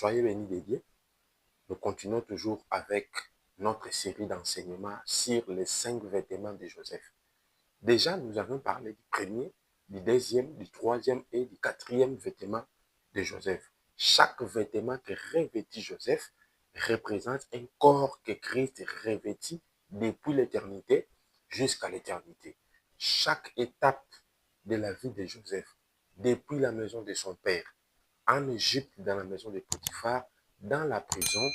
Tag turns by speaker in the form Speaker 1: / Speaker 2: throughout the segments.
Speaker 1: Soyez bénis de Dieu. Nous continuons toujours avec notre série d'enseignements sur les 5 vêtements de Joseph. Déjà, nous avons parlé du premier, du deuxième, du troisième et du quatrième vêtement de Joseph. Chaque vêtement que revêtit Joseph représente un corps que Christ revêtit depuis l'éternité jusqu'à l'éternité. Chaque étape de la vie de Joseph, depuis la maison de son père, en Égypte, dans la maison de Potiphar, dans la prison,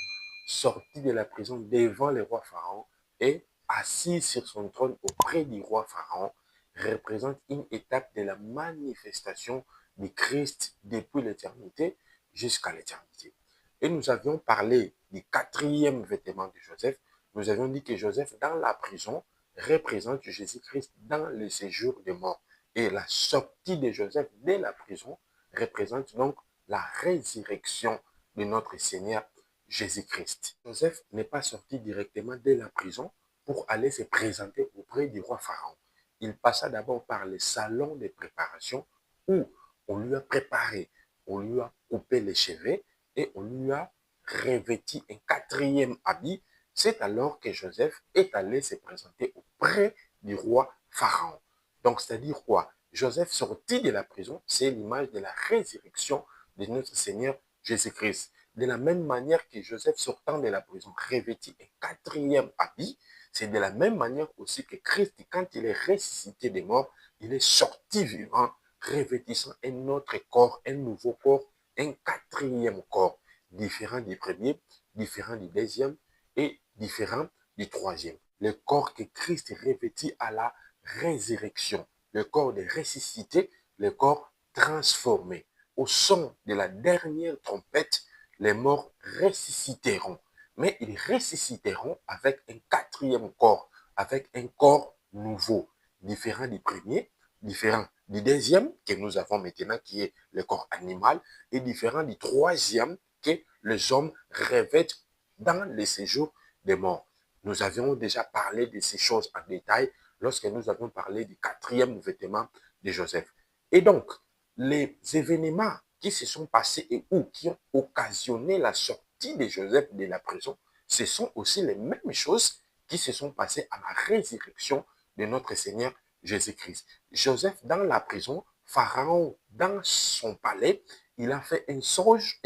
Speaker 1: sorti de la prison devant le roi Pharaon et assis sur son trône auprès du roi Pharaon, représente une étape de la manifestation du Christ depuis l'éternité jusqu'à l'éternité. Et nous avions parlé du quatrième vêtement de Joseph. Nous avions dit que Joseph, dans la prison, représente Jésus-Christ dans le séjour des morts. Et la sortie de Joseph de la prison représente donc la résurrection de notre Seigneur Jésus-Christ. Joseph n'est pas sorti directement de la prison pour aller se présenter auprès du roi Pharaon. Il passa d'abord par le salon de préparation où on lui a préparé, on lui a coupé les cheveux et on lui a revêti un quatrième habit. C'est alors que Joseph est allé se présenter auprès du roi Pharaon. Donc, c'est-à-dire quoi? Joseph sorti de la prison, c'est l'image de la résurrection de notre Seigneur Jésus-Christ. De la même manière que Joseph sortant de la prison revêtit un quatrième habit, c'est de la même manière aussi que Christ, quand il est ressuscité des morts, il est sorti vivant, revêtissant un autre corps, un nouveau corps, un quatrième corps, différent du premier, différent du deuxième et différent du troisième. Le corps que Christ revêtit à la résurrection, le corps de ressuscité, le corps transformé. Au son de la dernière trompette, les morts ressusciteront. Mais ils ressusciteront avec un quatrième corps, avec un corps nouveau, différent du premier, différent du deuxième que nous avons maintenant, qui est le corps animal, et différent du troisième que les hommes revêtent dans le séjour des morts. Nous avions déjà parlé de ces choses en détail lorsque nous avons parlé du quatrième vêtement de Joseph. Et donc, les événements qui se sont passés et ou qui ont occasionné la sortie de Joseph de la prison, ce sont aussi les mêmes choses qui se sont passées à la résurrection de notre Seigneur Jésus-Christ. Joseph dans la prison, Pharaon dans son palais, il a fait un songe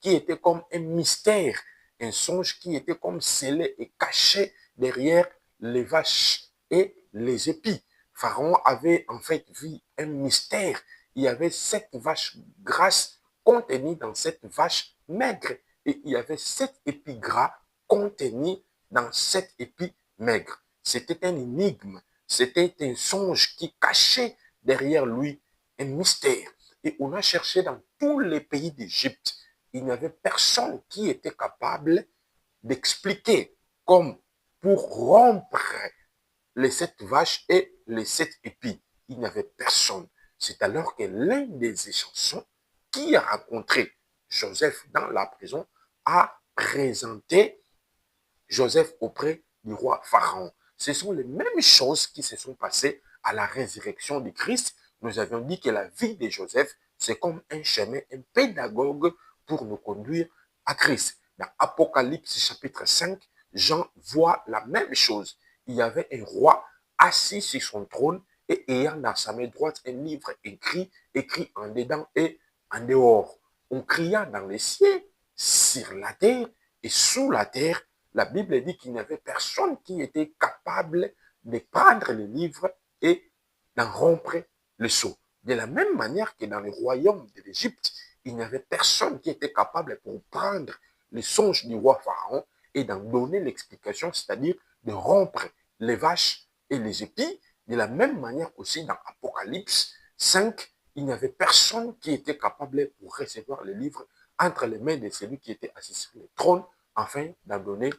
Speaker 1: qui était comme un mystère, un songe qui était comme scellé et caché derrière les vaches et les épis. Pharaon avait en fait vu un mystère. Il y avait 7 vaches grasses contenues dans cette vache maigre. Et il y avait 7 épis gras contenus dans 7 épis maigres. C'était un énigme. C'était un songe qui cachait derrière lui un mystère. Et on a cherché dans tous les pays d'Égypte. Il n'y avait personne qui était capable d'expliquer comme pour rompre les 7 vaches et les 7 épis. Il n'y avait personne. C'est alors que l'un des échansons qui a rencontré Joseph dans la prison a présenté Joseph auprès du roi Pharaon. Ce sont les mêmes choses qui se sont passées à la résurrection du Christ. Nous avions dit que la vie de Joseph, c'est comme un chemin, un pédagogue pour nous conduire à Christ. Dans Apocalypse chapitre 5, Jean voit la même chose. Il y avait un roi assis sur son trône et ayant dans sa main droite un livre écrit en dedans et en dehors. On cria dans les cieux, sur la terre et sous la terre. La Bible dit qu'il n'y avait personne qui était capable de prendre le livre et d'en rompre le sceau. De la même manière que dans le royaume de l'Égypte, il n'y avait personne qui était capable pour prendre les songes du roi Pharaon et d'en donner l'explication, c'est-à-dire de rompre les vaches et les épis. De la même manière aussi dans Apocalypse 5, il n'y avait personne qui était capable pour recevoir le livre entre les mains de celui qui était assis sur le trône, afin d'en donner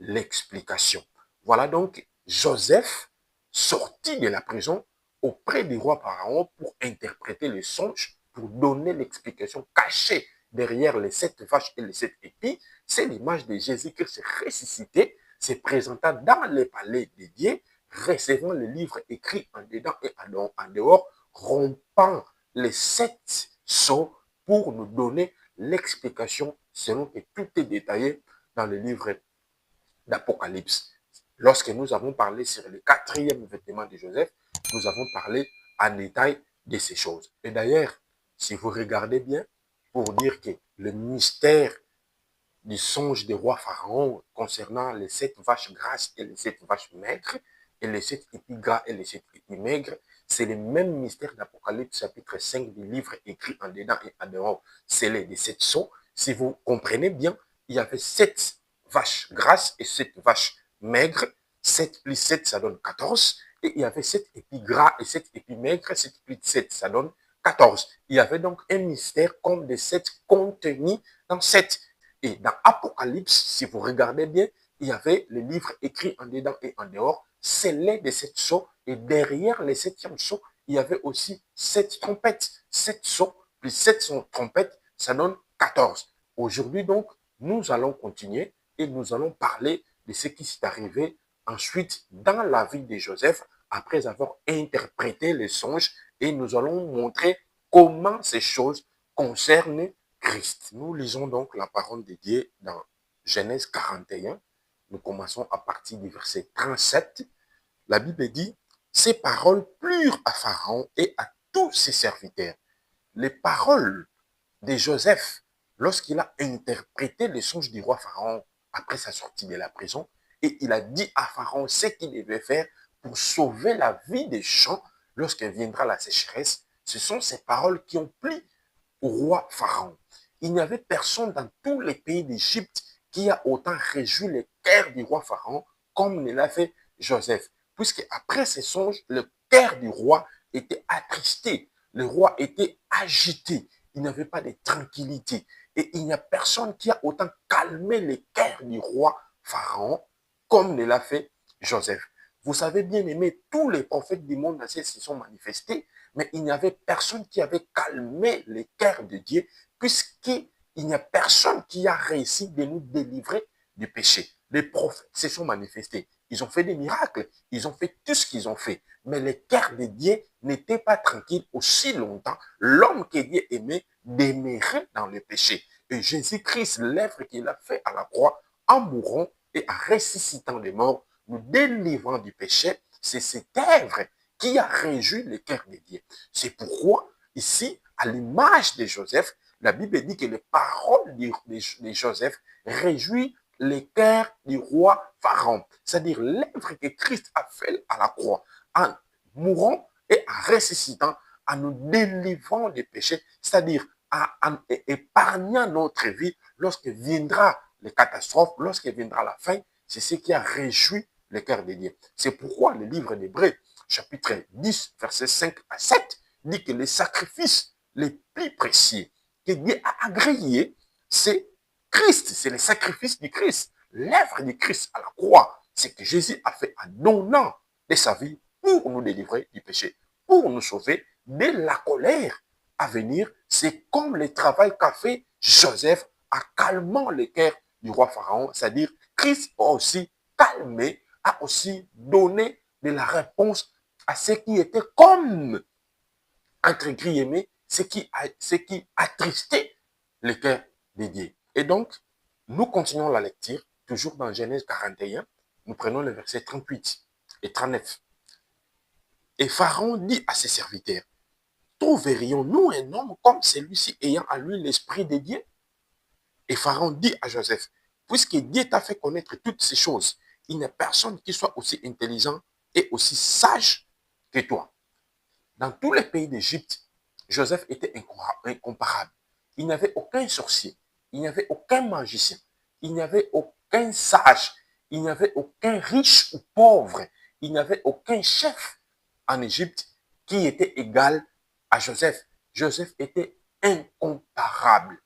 Speaker 1: l'explication. Voilà donc Joseph sorti de la prison auprès du roi Pharaon pour interpréter le songe, pour donner l'explication cachée derrière les 7 vaches et les 7 épis. C'est l'image de Jésus-Christ ressuscité, se présentant dans le palais de Dieu, recevant le livre écrit en dedans et en dehors, rompant les 7 sceaux pour nous donner l'explication selon que tout est détaillé dans le livre d'Apocalypse. Lorsque nous avons parlé sur le quatrième vêtement de Joseph, nous avons parlé en détail de ces choses. Et d'ailleurs, si vous regardez bien, pour dire que le mystère du songe du roi Pharaon concernant les 7 vaches grasses et les 7 vaches maigres, et les 7 épis gras et les 7 épis maigres, c'est le même mystère d'Apocalypse chapitre 5 du livre écrit en dedans et en dehors, c'est les des 7 sceaux. Si vous comprenez bien, il y avait 7 vaches grasses et 7 vaches maigres, 7 plus 7 ça donne 14, et il y avait 7 épis gras et 7 épis maigres, 7 plus 7 ça donne 14. Il y avait donc un mystère comme des 7 contenus dans 7. Et dans Apocalypse, si vous regardez bien, il y avait le livre écrit en dedans et en dehors, scellé de 7 sceaux. Et derrière les 7e sceaux, il y avait aussi 7 trompettes. 7 sceaux plus 7 trompettes, ça donne 14. Aujourd'hui donc, nous allons continuer et nous allons parler de ce qui s'est arrivé ensuite dans la vie de Joseph après avoir interprété les songes, et nous allons montrer comment ces choses concernent Christ. Nous lisons donc la parole de Dieu dans Genèse 41. Nous commençons à partir du verset 37. La Bible dit, ces paroles plurent à Pharaon et à tous ses serviteurs. Les paroles de Joseph, lorsqu'il a interprété les songes du roi Pharaon après sa sortie de la prison, et il a dit à Pharaon ce qu'il devait faire pour sauver la vie des gens lorsqu'il viendra la sécheresse, ce sont ces paroles qui ont plu au roi Pharaon. Il n'y avait personne dans tous les pays d'Égypte qui a autant réjoui le cœur du roi Pharaon comme ne l'a fait Joseph. Puisque après ces songes, le cœur du roi était attristé. Le roi était agité. Il n'avait pas de tranquillité. Et il n'y a personne qui a autant calmé le cœur du roi Pharaon comme ne l'a fait Joseph. Vous savez bien aimé, tous les prophètes du monde entier se sont manifestés, mais il n'y avait personne qui avait calmé le cœur de Dieu, puisqu'il n'y a personne qui a réussi de nous délivrer du péché. Les prophètes se sont manifestés. Ils ont fait des miracles. Ils ont fait tout ce qu'ils ont fait. Mais le cœur de Dieu n'était pas tranquille aussi longtemps. L'homme que Dieu aimait demeurait dans le péché. Et Jésus-Christ, l'œuvre qu'il a fait à la croix, en mourant et en ressuscitant des morts, nous délivrant du péché, c'est cette œuvre qui a réjoui le cœur de Dieu. C'est pourquoi, ici, à l'image de Joseph, la Bible dit que les paroles de Joseph réjouissent le cœur du roi Pharaon. C'est-à-dire l'œuvre que Christ a fait à la croix, en mourant et en ressuscitant, en nous délivrant des péchés, c'est-à-dire en épargnant notre vie lorsque viendra les catastrophes, lorsque viendra la fin, c'est ce qui a réjoui le cœur de Dieu. C'est pourquoi le livre d'Hébreux, chapitre 10, versets 5 à 7, dit que les sacrifices les plus précieux que Dieu a agréés, c'est Christ, c'est le sacrifice du Christ. L'œuvre du Christ à la croix, c'est que Jésus a fait en donnant de sa vie pour nous délivrer du péché, pour nous sauver de la colère à venir. C'est comme le travail qu'a fait Joseph en calmant le cœur du roi Pharaon, c'est-à-dire Christ a aussi calmé, a aussi donné de la réponse à ce qui était comme, entre guillemets, ce qui attristait le cœur de Dieu. Et donc, nous continuons la lecture, toujours dans Genèse 41, nous prenons le verset 38 et 39. Et Pharaon dit à ses serviteurs, trouverions-nous un homme comme celui-ci ayant à lui l'esprit de Dieu? Et Pharaon dit à Joseph, puisque Dieu t'a fait connaître toutes ces choses, il n'y a personne qui soit aussi intelligent et aussi sage que toi. Dans tous les pays d'Égypte, Joseph était incomparable. Il n'y avait aucun sorcier, il n'y avait aucun magicien, il n'y avait aucun sage, il n'y avait aucun riche ou pauvre, il n'y avait aucun chef en Égypte qui était égal à Joseph. Joseph était incomparable.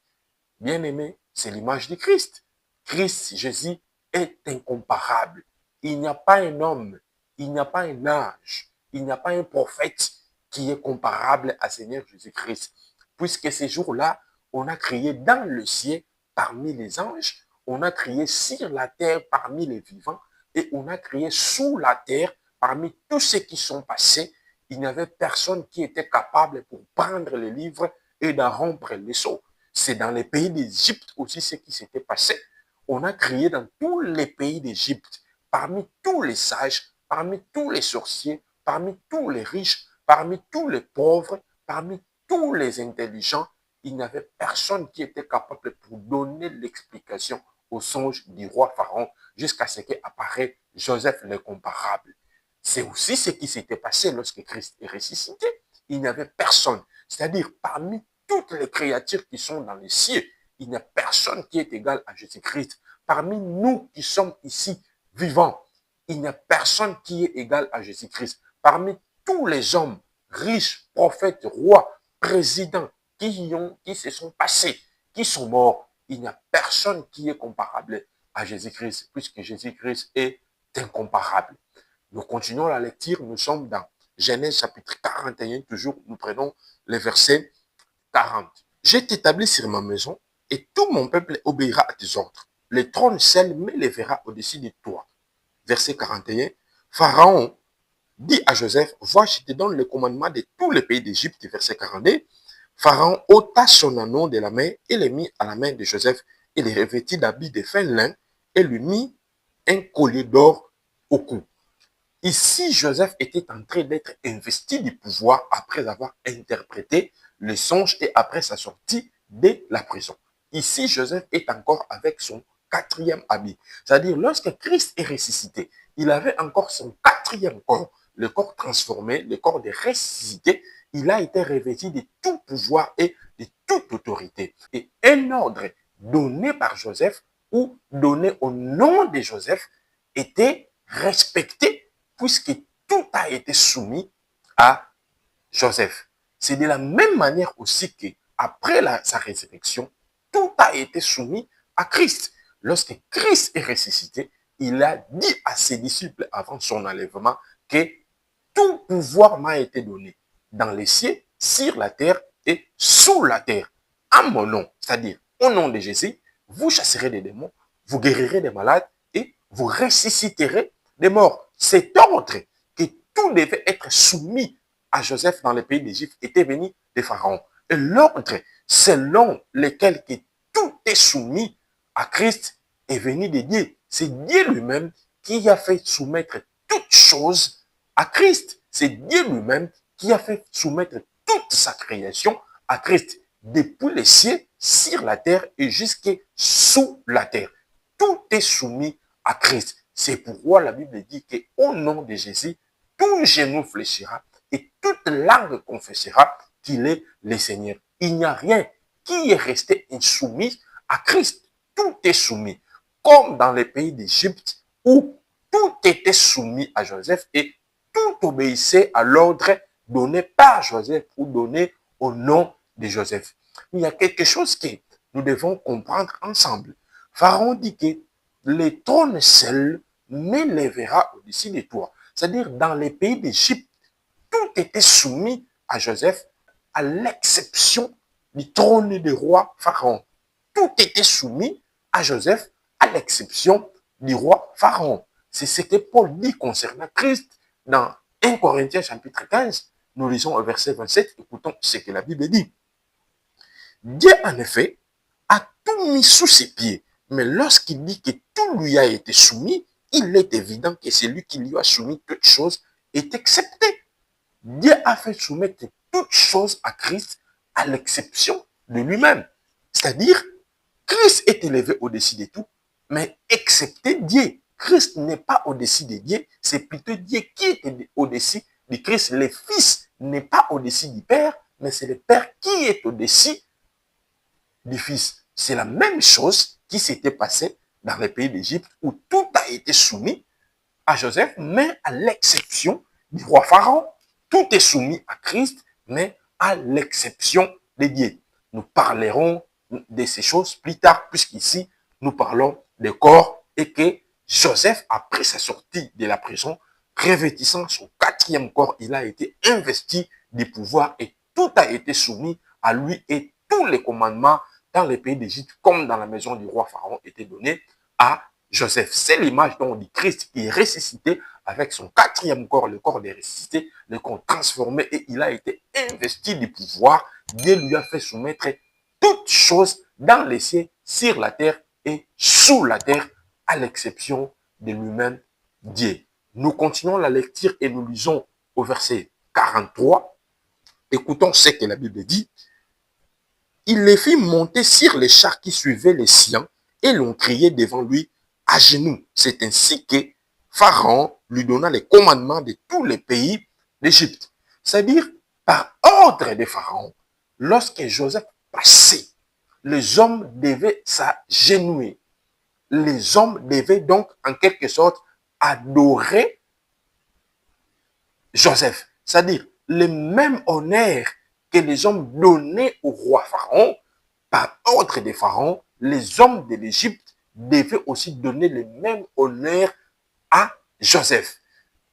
Speaker 1: Bien aimé, c'est l'image de Christ. Christ, Jésus, est incomparable. Il n'y a pas un homme, il n'y a pas un âge, il n'y a pas un prophète qui est comparable à Seigneur Jésus-Christ. Puisque ces jours-là, on a crié dans le ciel parmi les anges, on a crié sur la terre parmi les vivants, et on a crié sous la terre parmi tous ceux qui sont passés. Il n'y avait personne qui était capable pour prendre le livre et d'en rompre les sceaux. C'est dans les pays d'Égypte aussi ce qui s'était passé. On a crié dans tous les pays d'Égypte, parmi tous les sages, parmi tous les sorciers, parmi tous les riches, parmi tous les pauvres, parmi tous les intelligents, il n'y avait personne qui était capable pour donner l'explication au songe du roi Pharaon jusqu'à ce qu'apparaît Joseph l'incomparable. C'est aussi ce qui s'était passé lorsque Christ est ressuscité. Il n'y avait personne. C'est-à-dire, parmi toutes les créatures qui sont dans les cieux, il n'y a personne qui est égal à Jésus-Christ. Parmi nous qui sommes ici vivants, il n'y a personne qui est égal à Jésus-Christ. Parmi tous les hommes, riches, prophètes, rois, présidents, qui se sont passés, qui sont morts, il n'y a personne qui est comparable à Jésus-Christ, puisque Jésus-Christ est incomparable. Nous continuons la lecture, nous sommes dans Genèse chapitre 41, toujours nous prenons les versets 40. Je t'établis sur ma maison et tout mon peuple obéira à tes ordres. Le trône seul m'élèvera au-dessus de toi. Verset 41. Pharaon dit à Joseph, vois, je te donne le commandement de tous les pays d'Égypte. Verset 42. Pharaon ôta son anneau de la main et le mit à la main de Joseph et le revêtit d'habits de fin lin et lui mit un collier d'or au cou. Ici, Joseph était en train d'être investi du pouvoir après avoir interprété le songe et après sa sortie de la prison. Ici, Joseph est encore avec son quatrième habit. C'est-à-dire, lorsque Christ est ressuscité, il avait encore son quatrième corps, le corps transformé, le corps de ressuscité. Il a été revêtu de tout pouvoir et de toute autorité. Et un ordre donné par Joseph ou donné au nom de Joseph était respecté puisque tout a été soumis à Joseph. C'est de la même manière aussi que après sa résurrection, tout a été soumis à Christ. Lorsque Christ est ressuscité, il a dit à ses disciples avant son enlèvement que tout pouvoir m'a été donné dans les cieux, sur la terre et sous la terre. À mon nom, c'est-à-dire au nom de Jésus, vous chasserez des démons, vous guérirez des malades et vous ressusciterez des morts. Cet ordre que tout devait être soumis à Joseph dans le pays d'Égypte était venu de Pharaon. Et l'ordre selon lequel que tout est soumis à Christ est venu de Dieu. C'est Dieu lui-même qui a fait soumettre toutes choses à Christ. C'est Dieu lui-même qui a fait soumettre toute sa création à Christ, depuis les cieux, sur la terre et jusqu'à sous la terre. Tout est soumis à Christ. C'est pourquoi la Bible dit qu'au nom de Jésus, tout genou fléchira et toute langue confessera qu'il est le Seigneur. Il n'y a rien qui est resté insoumis à Christ. Tout est soumis. Comme dans les pays d'Égypte où tout était soumis à Joseph et tout obéissait à l'ordre donné par Joseph ou donné au nom de Joseph. Il y a quelque chose que nous devons comprendre ensemble. Pharaon dit que le trône seul m'élèvera au-dessus de toi. C'est-à-dire, dans les pays d'Égypte, tout était soumis à Joseph, à l'exception du trône du roi Pharaon. Tout était soumis à Joseph, à l'exception du roi Pharaon. C'est ce que Paul dit concernant Christ dans 1 Corinthiens chapitre 15. Nous lisons au verset 27, écoutons ce que la Bible dit. Dieu, en effet, a tout mis sous ses pieds. Mais lorsqu'il dit que tout lui a été soumis, il est évident que celui qui lui a soumis toutes choses est accepté. Dieu a fait soumettre toutes choses à Christ à l'exception de lui-même. C'est-à-dire, Christ est élevé au-dessus de tout, mais excepté Dieu. Christ n'est pas au-dessus de Dieu, c'est plutôt Dieu qui est au-dessus de Christ. Le Fils n'est pas au-dessus du Père, mais c'est le Père qui est au-dessus du Fils. C'est la même chose qui s'était passée dans le pays d'Égypte où tout a été soumis à Joseph, mais à l'exception du roi Pharaon. Tout est soumis à Christ, mais à l'exception de Dieu. Nous parlerons de ces choses plus tard, puisqu'ici, nous parlons de corps et que Joseph, après sa sortie de la prison, revêtissant son quatrième corps, il a été investi du pouvoir et tout a été soumis à lui et tous les commandements dans les pays d'Égypte, comme dans la maison du roi Pharaon, étaient donnés à Joseph. C'est l'image dont on dit Christ qui est ressuscité avec son quatrième corps, le corps des ressuscités, le corps transformé et il a été investi du pouvoir. Dieu lui a fait soumettre toutes choses dans les cieux, sur la terre et sous la terre, à l'exception de lui-même, Dieu. Nous continuons la lecture et nous lisons au verset 43. Écoutons ce que la Bible dit. Il les fit monter sur les chars qui suivaient les siens et l'on criait devant lui à genoux. C'est ainsi que Pharaon lui donna les commandements de tous les pays d'Égypte. C'est-à-dire, par ordre de Pharaon, lorsque Joseph passait, les hommes devaient s'agenouiller. Les hommes devaient donc, en quelque sorte, adorer Joseph. C'est-à-dire, le même honneur que les hommes donnaient au roi Pharaon, par ordre de Pharaon, les hommes de l'Égypte devaient aussi donner le même honneur à Joseph.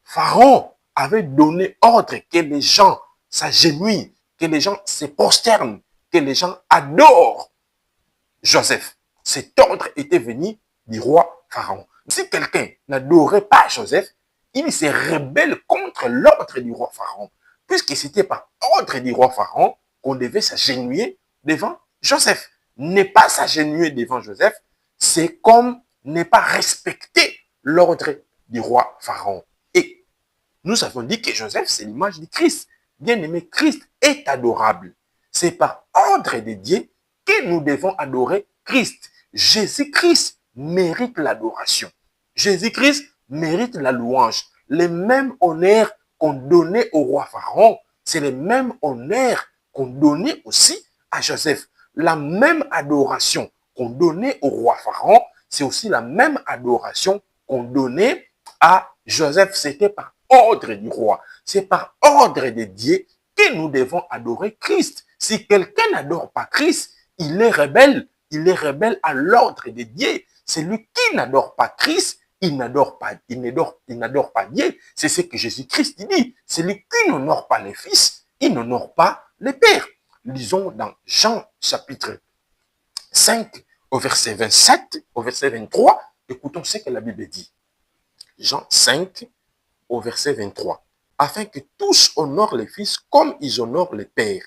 Speaker 1: Pharaon avait donné ordre que les gens s'agenouillent, que les gens se prosternent, que les gens adorent Joseph. Cet ordre était venu du roi Pharaon. Si quelqu'un n'adorait pas Joseph, il se rebelle contre l'ordre du roi Pharaon, puisque c'était par ordre du roi Pharaon qu'on devait s'agenouiller devant Joseph. Ne pas s'agenouiller devant Joseph, c'est comme ne pas respecter l'ordre du roi Pharaon. Et nous avons dit que Joseph, c'est l'image du Christ. Bien aimé, Christ est adorable. C'est par ordre de Dieu que nous devons adorer Christ. Jésus-Christ mérite l'adoration. Jésus-Christ mérite la louange. Le même honneur qu'on donnait au roi Pharaon, c'est le même honneur qu'on donnait aussi à Joseph. La même adoration qu'on donnait au roi Pharaon, c'est aussi la même adoration qu'on donnait à Joseph. C'était par ordre du roi. C'est par ordre de Dieu que nous devons adorer Christ. Si quelqu'un n'adore pas Christ, il est rebelle. Il est rebelle à l'ordre de Dieu. Celui qui n'adore pas Christ, il n'adore pas Dieu. C'est ce que Jésus-Christ dit. Celui qui n'honore pas le Fils, il n'honore pas le Père. Lisons dans Jean chapitre 5 au verset 27, au verset 23. Écoutons ce que la Bible dit. Jean 5 au verset 23. Afin que tous honorent le Fils comme ils honorent le Père.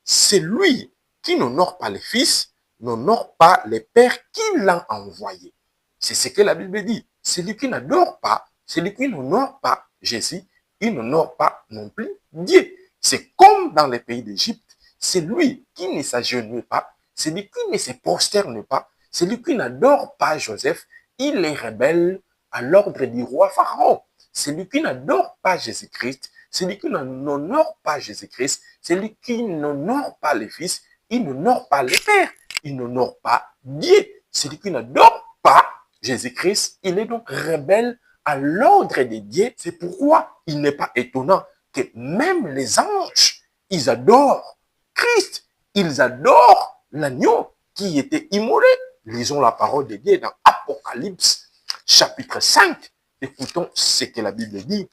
Speaker 1: Celui qui n'honore pas le Fils n'honore pas le Père qui l'a envoyé. C'est ce que la Bible dit. Celui qui n'adore pas, celui qui n'honore pas Jésus, il n'honore pas non plus Dieu. C'est comme dans les pays d'Égypte, celui qui ne s'agenouille pas, celui qui ne se prosterne pas, celui qui n'adore pas Joseph, il est rebelle à l'ordre du roi Pharaon. Celui qui n'adore pas Jésus-Christ, celui qui n'honore pas Jésus-Christ, celui qui n'honore pas le Fils, il n'honore pas le Père, il n'honore pas Dieu. Celui qui n'adore pas Jésus-Christ, il est donc rebelle à l'ordre de Dieu. C'est pourquoi il n'est pas étonnant que même les anges, ils adorent Christ. Ils adorent l'agneau qui était immolé. Lisons la parole de Dieu dans Apocalypse chapitre 5. Écoutons ce que la Bible dit.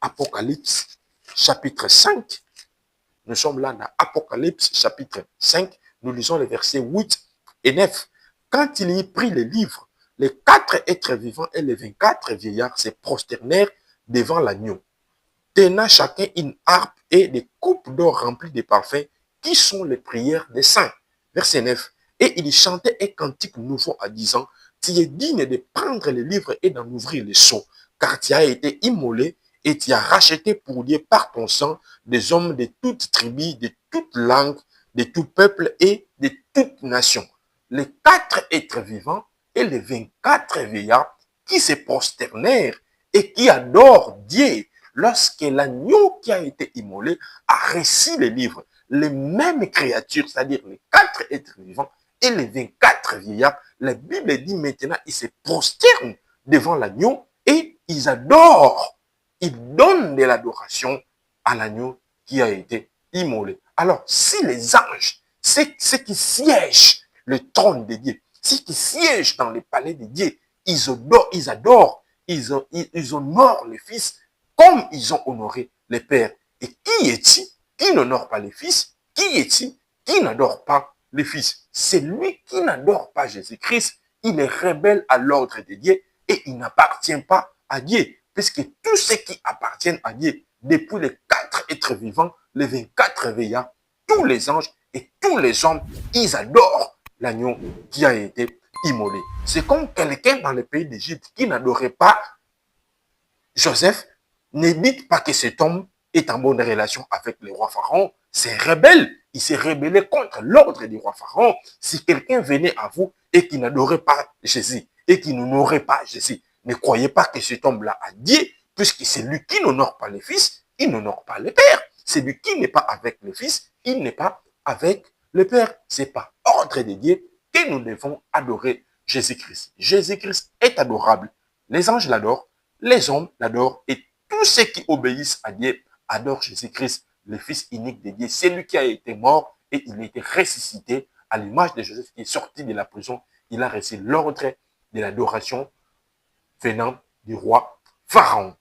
Speaker 1: Apocalypse chapitre 5. Nous sommes là dans Apocalypse chapitre 5. Nous lisons les versets 8 et 9. Quand il y prit les livres, les 4 êtres vivants et les 24 vieillards se prosternèrent devant l'agneau, tenant chacun une harpe et des coupes d'or remplies de parfums, qui sont les prières des saints. Verset 9. Et il chantait un cantique nouveau en disant, tu es digne de prendre les livres et d'en ouvrir les sceaux, car tu as été immolé et tu as racheté pour Dieu par ton sang des hommes de toutes tribus, de toutes langues, de tout peuple et de toute nation. Les 4 êtres vivants et les 24 vieillards qui se prosternèrent et qui adorent Dieu lorsque l'agneau qui a été immolé a reçu les livres. Les mêmes créatures, c'est-à-dire les 4 êtres vivants et les 24 vieillards, la Bible dit maintenant, ils se prosternent devant l'agneau et ils adorent. Ils donnent de l'adoration à l'agneau qui a été immolé. Alors, si les anges, ceux qui siègent le trône de Dieu, ceux qui siègent dans le palais de Dieu, ils adorent, ils honorent le Fils comme ils ont honoré le Père. Et qui est-il qui n'honore pas le Fils? Qui est-il qui n'adore pas le Fils? C'est lui qui n'adore pas Jésus-Christ. Il est rebelle à l'ordre de Dieu et il n'appartient pas à Dieu. Puisque tous ceux qui appartiennent à Dieu, depuis les 4 êtres vivants, les 24 veillards, tous les anges, Et tous les hommes, ils adorent l'agneau qui a été immolé. C'est comme quelqu'un dans le pays d'Égypte qui n'adorait pas Joseph. Ne dites pas que cet homme est en bonne relation avec le roi Pharaon. C'est rebelle. Il s'est rébellé contre l'ordre du roi Pharaon. Si quelqu'un venait à vous et qui n'adorait pas Jésus et qui n'honorait pas Jésus, ne croyez pas que cet homme-là a dit, puisque c'est lui qui n'honore pas le Fils, il n'honore pas le Père. C'est lui qui n'est pas avec le Fils, il n'est pas avec le Père. C'est par ordre de Dieu que nous devons adorer Jésus-Christ. Jésus-Christ est adorable. Les anges l'adorent, les hommes l'adorent et tous ceux qui obéissent à Dieu adorent Jésus-Christ, le Fils unique de Dieu. C'est lui qui a été mort et il a été ressuscité à l'image de Joseph qui est sorti de la prison. Il a reçu l'ordre de l'adoration venant du roi Pharaon.